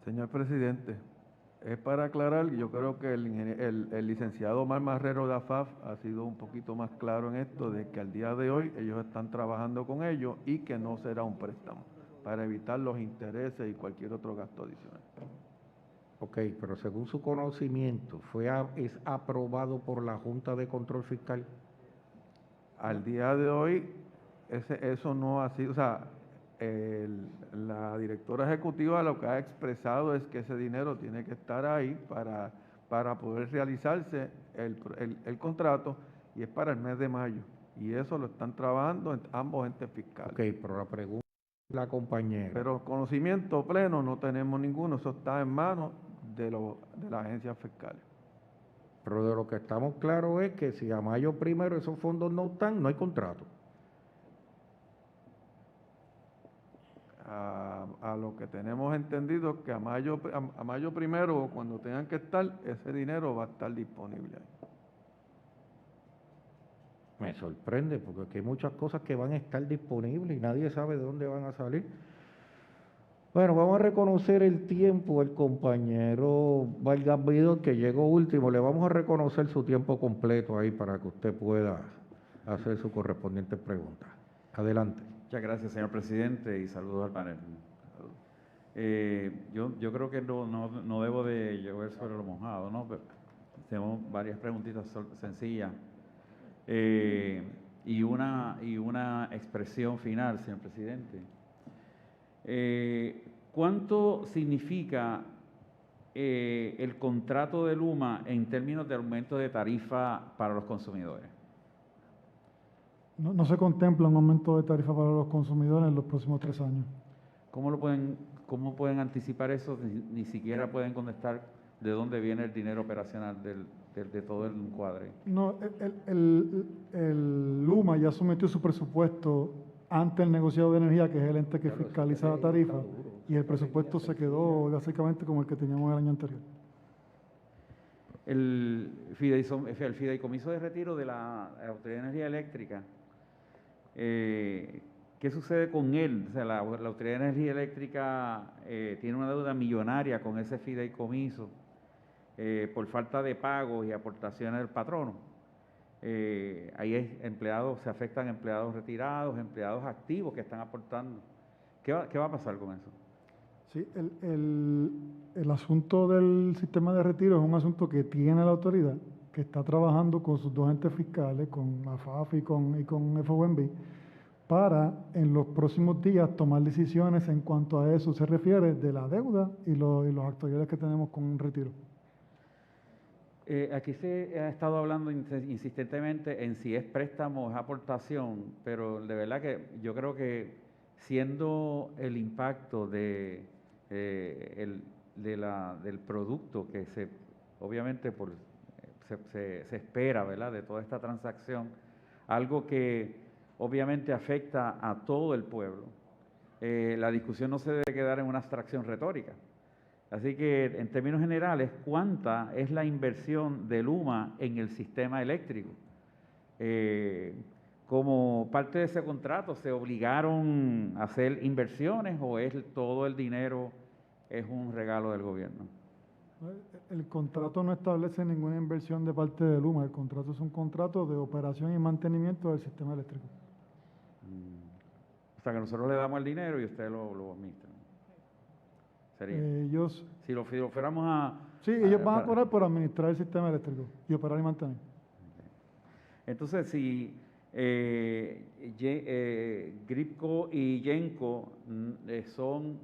Señor presidente, es para aclarar, yo creo que el licenciado Omar Marrero de AFAF ha sido un poquito más claro en esto, de que al día de hoy ellos están trabajando con ellos y que no será un préstamo, para evitar los intereses y cualquier otro gasto adicional. Ok, pero según su conocimiento, es aprobado por la Junta de Control Fiscal. Al día de hoy, eso no ha sido, o sea, la directora ejecutiva lo que ha expresado es que ese dinero tiene que estar ahí para poder realizarse el contrato, y es para el mes de mayo. Y eso lo están trabajando ambos entes fiscales. Ok, pero la pregunta de la compañera. Pero conocimiento pleno no tenemos ninguno, eso está en manos de las agencias fiscales. Pero de lo que estamos claros es que si a mayo primero esos fondos no están, no hay contrato. A lo que tenemos entendido, que a mayo primero, cuando tengan que estar, ese dinero va a estar disponible ahí. Me sorprende porque aquí hay muchas cosas que van a estar disponibles y nadie sabe de dónde van a salir. Bueno, vamos a reconocer el tiempo del compañero Vargas Vidor, que llegó último. Le vamos a reconocer su tiempo completo ahí para que usted pueda hacer su correspondiente pregunta. Adelante. Muchas gracias, señor presidente, y saludos al panel. Yo creo que no debo de llover sobre lo mojado, ¿no? Pero tenemos varias preguntitas sencillas. Y una expresión final, señor presidente. ¿Cuánto significa el contrato de Luma en términos de aumento de tarifa para los consumidores? No se contempla un aumento de tarifa para los consumidores en los próximos 3 años. ¿Cómo pueden anticipar eso? Ni siquiera pueden contestar de dónde viene el dinero operacional de todo el encuadre. No, el Luma ya sometió su presupuesto ante el negociado de energía, que es el ente que fiscaliza la tarifa, y el presupuesto se quedó básicamente como el que teníamos el año anterior. El fideicomiso de retiro de la Autoridad de Energía Eléctrica, ¿qué sucede con él? O sea, la Autoridad de Energía Eléctrica tiene una deuda millonaria con ese fideicomiso por falta de pagos y aportaciones del patrono. Ahí se afectan empleados retirados, empleados activos que están aportando. ¿Qué va a pasar con eso? Sí, el asunto del sistema de retiro es un asunto que tiene la autoridad, que está trabajando con sus dos entes fiscales, con la FAF y con FOMB, para en los próximos días tomar decisiones en cuanto a eso se refiere de la deuda y los actuariales que tenemos con un retiro. Aquí se ha estado hablando insistentemente en si es préstamo o es aportación, pero de verdad que yo creo que siendo el impacto del producto que obviamente se espera, ¿verdad?, de toda esta transacción, algo que obviamente afecta a todo el pueblo, la discusión no se debe quedar en una abstracción retórica. Así que, en términos generales, ¿cuánta es la inversión de Luma en el sistema eléctrico? Como parte de ese contrato, ¿se obligaron a hacer inversiones o todo el dinero es un regalo del gobierno? El contrato no establece ninguna inversión de parte de Luma. El contrato es un contrato de operación y mantenimiento del sistema eléctrico. O sea, que nosotros le damos el dinero y ustedes lo administran. Sería. Ellos, Si lo fuéramos a... sí, ellos van a cobrar por administrar el sistema eléctrico y operar y mantener. Entonces, si GRIPCO y GENCO son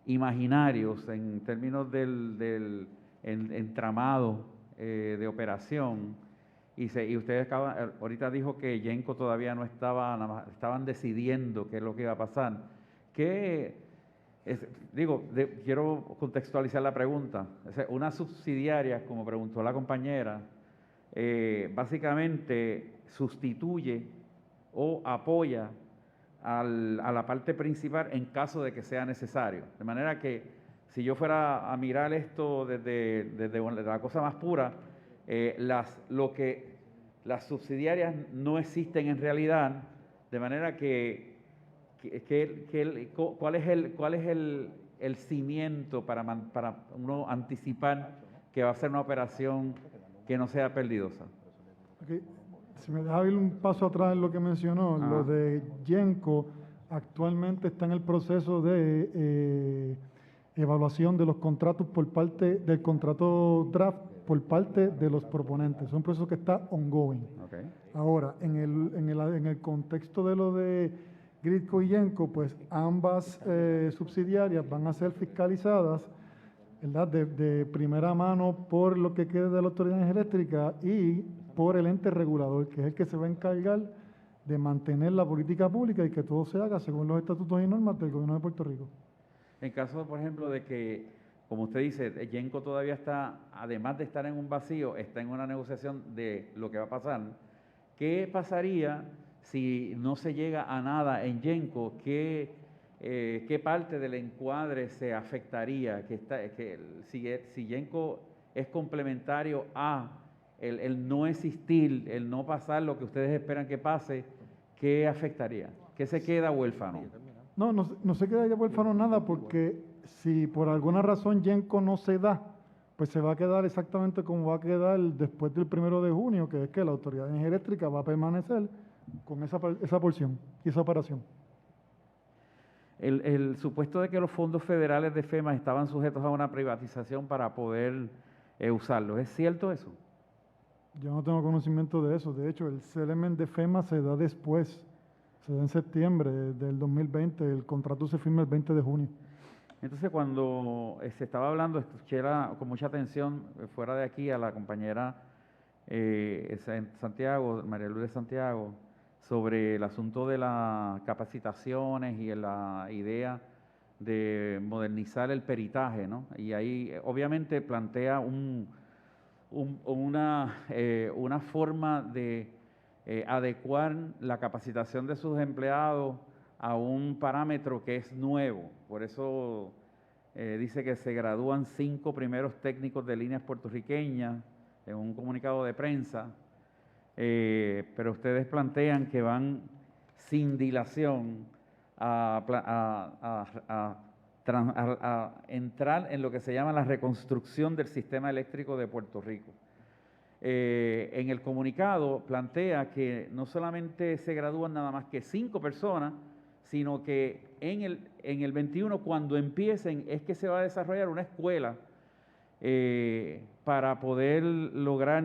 imaginarios en términos del entramado de operación, y ustedes ahorita dijo que GENCO todavía no estaba, nada más estaban decidiendo qué es lo que iba a pasar. Quiero contextualizar la pregunta. O sea, una subsidiaria, como preguntó la compañera, básicamente sustituye o apoya a la parte principal en caso de que sea necesario. De manera que si yo fuera a mirar esto desde la cosa más pura, las subsidiarias no existen en realidad, de manera ¿cuál es el cimiento para uno anticipar que va a ser una operación que no sea perdidosa? Okay. Si me deja ir un paso atrás en lo que mencionó, lo de GENCO actualmente está en el proceso de evaluación de los contratos por parte del contrato draft por parte de los proponentes. Es un proceso que está ongoing. Okay. Ahora, en el contexto de lo de GRIPCO y GENCO, pues ambas subsidiarias van a ser fiscalizadas, ¿verdad?, de primera mano por lo que quede de la Autoridad de Energía Eléctrica y por el ente regulador, que es el que se va a encargar de mantener la política pública y que todo se haga según los estatutos y normas del Gobierno de Puerto Rico. En caso, por ejemplo, de que, como usted dice, GENCO todavía está, además de estar en un vacío, está en una negociación de lo que va a pasar, ¿qué pasaría si no se llega a nada en GENCO? ¿Qué parte del encuadre se afectaría? Si GENCO es complementario a el no existir, el no pasar lo que ustedes esperan que pase, ¿qué afectaría? ¿Qué se queda huérfano? No se queda ya huérfano nada, porque si por alguna razón GENCO no se da, pues se va a quedar exactamente como va a quedar después del 1 de junio, que es que la Autoridad de Energía Eléctrica va a permanecer con esa porción y esa operación. El supuesto de que los fondos federales de FEMA estaban sujetos a una privatización para poder usarlos, ¿es cierto eso? Yo no tengo conocimiento de eso. De hecho, el settlement de FEMA se da después, se da en septiembre del 2020, el contrato se firma el 20 de junio. Entonces, cuando se estaba hablando, escuché con mucha atención fuera de aquí a la compañera Santiago, María Lourdes Santiago, sobre el asunto de las capacitaciones y la idea de modernizar el peritaje, ¿no? Y ahí obviamente plantea una forma de adecuar la capacitación de sus empleados a un parámetro que es nuevo. Por eso dice que se gradúan 5 primeros técnicos de líneas puertorriqueñas en un comunicado de prensa, pero ustedes plantean que van sin dilación a entrar en lo que se llama la reconstrucción del sistema eléctrico de Puerto Rico. En el comunicado plantea que no solamente se gradúan nada más que 5 personas, sino que en el 21, cuando empiecen, es que se va a desarrollar una escuela para poder lograr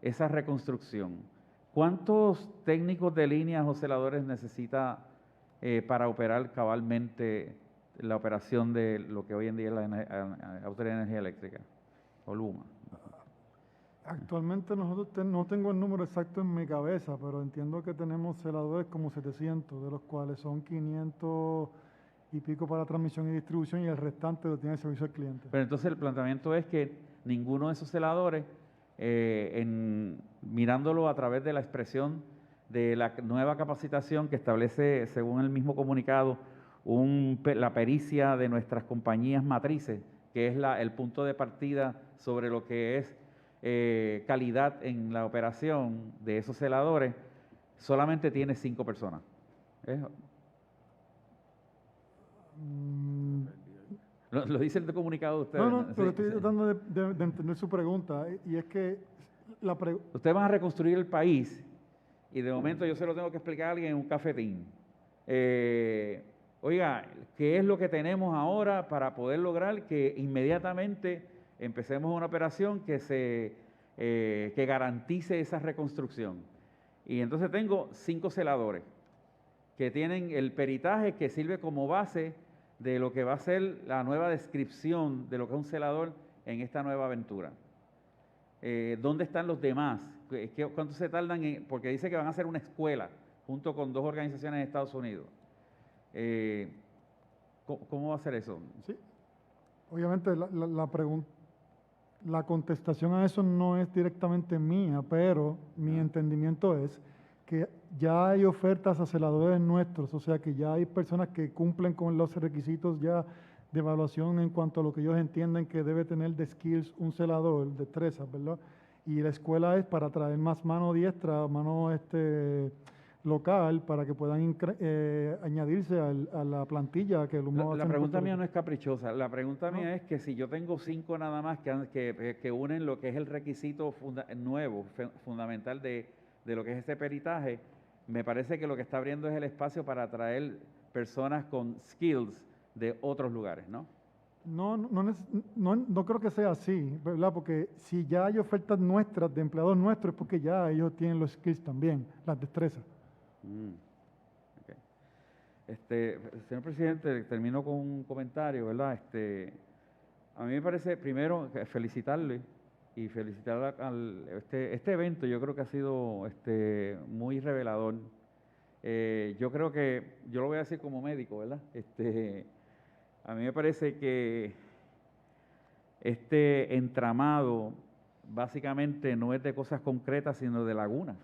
esa reconstrucción. ¿Cuántos técnicos de líneas o celadores necesita para operar cabalmente la operación de lo que hoy en día es la Autoridad de Energía Eléctrica, o LUMA? Actualmente nosotros no tengo el número exacto en mi cabeza, pero entiendo que tenemos celadores como 700, de los cuales son 500 y pico para transmisión y distribución y el restante lo tiene el servicio al cliente. Pero entonces el planteamiento es que ninguno de esos celadores, mirándolo a través de la expresión de la nueva capacitación que establece, según el mismo comunicado, la pericia de nuestras compañías matrices, que es el punto de partida sobre lo que es calidad en la operación de esos celadores, solamente tiene 5 personas. Lo dice el comunicado de ustedes. No, pero Sí, estoy sí. tratando de entender su pregunta, y es que Ustedes van a reconstruir el país y de momento yo se lo tengo que explicar a alguien en un cafetín. Oiga, ¿qué es lo que tenemos ahora para poder lograr que inmediatamente empecemos una operación que garantice esa reconstrucción? Y entonces tengo 5 celadores que tienen el peritaje que sirve como base de lo que va a ser la nueva descripción de lo que es un celador en esta nueva aventura. ¿Dónde están los demás? ¿Cuánto se tardan porque dice que van a hacer una escuela junto con 2 organizaciones de Estados Unidos? ¿Cómo va a ser eso? Sí, obviamente la contestación a eso no es directamente mía, pero mi entendimiento es que ya hay ofertas a celadores nuestros, o sea que ya hay personas que cumplen con los requisitos ya de evaluación en cuanto a lo que ellos entienden que debe tener de skills un celador, destrezas, ¿verdad? Y la escuela es para traer más mano diestra, mano local, para que puedan añadirse a la plantilla que el humo La pregunta mía no es caprichosa, la pregunta mía es que si yo tengo 5 nada más que unen lo que es el requisito nuevo, fundamental de lo que es este peritaje, me parece que lo que está abriendo es el espacio para atraer personas con skills de otros lugares, ¿no? No creo que sea así, ¿verdad? Porque si ya hay ofertas nuestras de empleados nuestros es porque ya ellos tienen los skills también, las destrezas. Okay. Señor presidente, termino con un comentario, ¿verdad? A mí me parece, primero, felicitarle y felicitar este evento. Yo creo que ha sido muy revelador. Yo creo que, yo lo voy a decir como médico, ¿verdad? A mí me parece que este entramado básicamente no es de cosas concretas, sino de lagunas.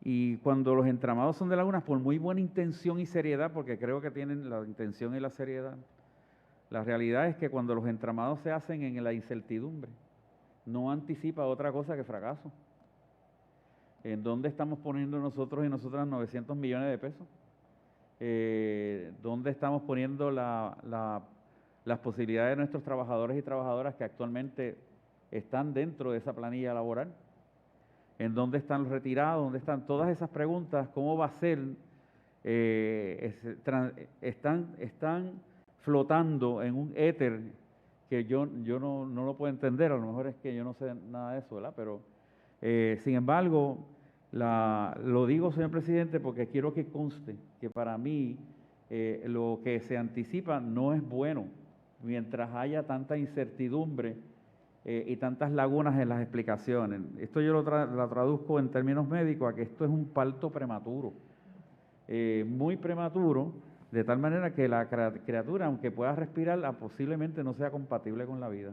Y cuando los entramados son de lagunas, por muy buena intención y seriedad, porque creo que tienen la intención y la seriedad, la realidad es que cuando los entramados se hacen en la incertidumbre, no anticipa otra cosa que fracaso. ¿En dónde estamos poniendo nosotros y nosotras 900 millones de pesos? ¿Dónde estamos poniendo las posibilidades de nuestros trabajadores y trabajadoras que actualmente están dentro de esa planilla laboral? ¿En dónde están los retirados? ¿Dónde están todas esas preguntas? ¿Cómo va a ser? Están flotando en un éter que yo no lo puedo entender. A lo mejor es que yo no sé nada de eso, ¿verdad? Pero, sin embargo, lo digo, señor presidente, porque quiero que conste que para mí lo que se anticipa no es bueno mientras haya tanta incertidumbre y tantas lagunas en las explicaciones. Esto yo lo traduzco en términos médicos a que esto es un parto prematuro, muy prematuro, de tal manera que la criatura, aunque pueda respirar, posiblemente no sea compatible con la vida.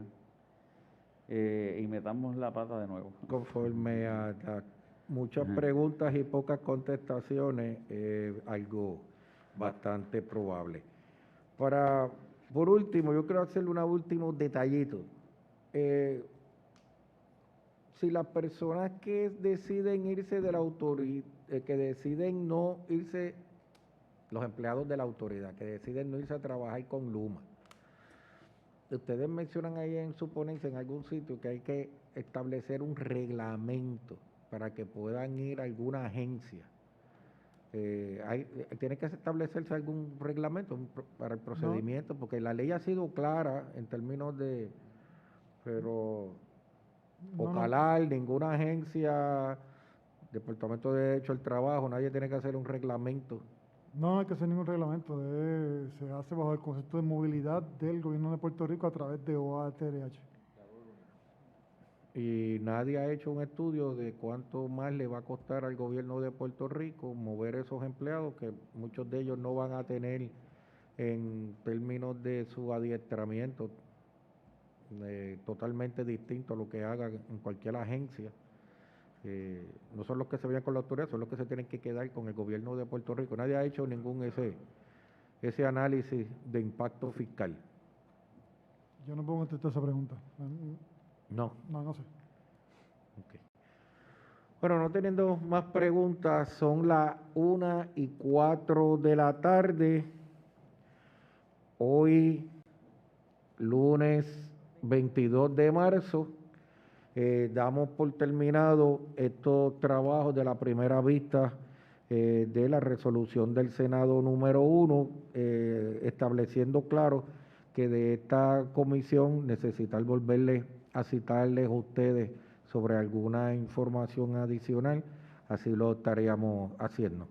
Y metamos la pata de nuevo. Conforme a muchas preguntas y pocas contestaciones, algo bastante probable. Por último, yo quiero hacerle un último detallito. Si las personas que deciden irse de la autoridad, que deciden no irse, los empleados de la autoridad, que deciden no irse a trabajar con Luma, ustedes mencionan ahí en su ponencia en algún sitio que hay que establecer un reglamento para que puedan ir a alguna agencia Tiene que establecerse algún reglamento para el procedimiento, porque la ley ha sido clara en términos de, pero ojalá ninguna agencia, Departamento de Derecho del Trabajo, nadie tiene que hacer un reglamento. No hay que hacer ningún reglamento, se hace bajo el concepto de movilidad del gobierno de Puerto Rico a través de OATRH. Y nadie ha hecho un estudio de cuánto más le va a costar al gobierno de Puerto Rico mover esos empleados, que muchos de ellos no van a tener en términos de su adiestramiento totalmente distinto a lo que haga en cualquier agencia. No son los que se vayan con la autoridad, son los que se tienen que quedar con el gobierno de Puerto Rico. Nadie ha hecho ningún ese análisis de impacto fiscal. Yo no puedo contestar esa pregunta. No. No sé. Okay. Bueno, no teniendo más preguntas, son las 1:04 de la tarde. Hoy, lunes 22 de marzo, damos por terminado estos trabajos de la primera vista de la resolución del Senado número 1, estableciendo claro que de esta comisión necesitar volverle a citarles a ustedes sobre alguna información adicional, así lo estaríamos haciendo.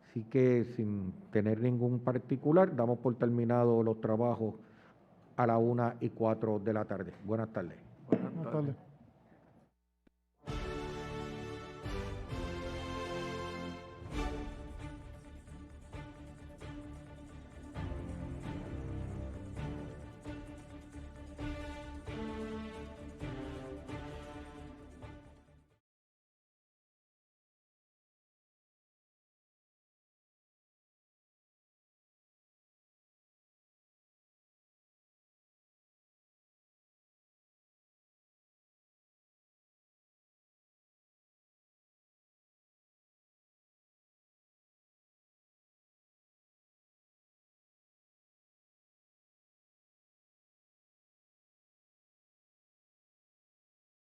Así que sin tener ningún particular, damos por terminado los trabajos a las 1:04 de la tarde. Buenas tardes. Buenas Buenas tardes. tardes.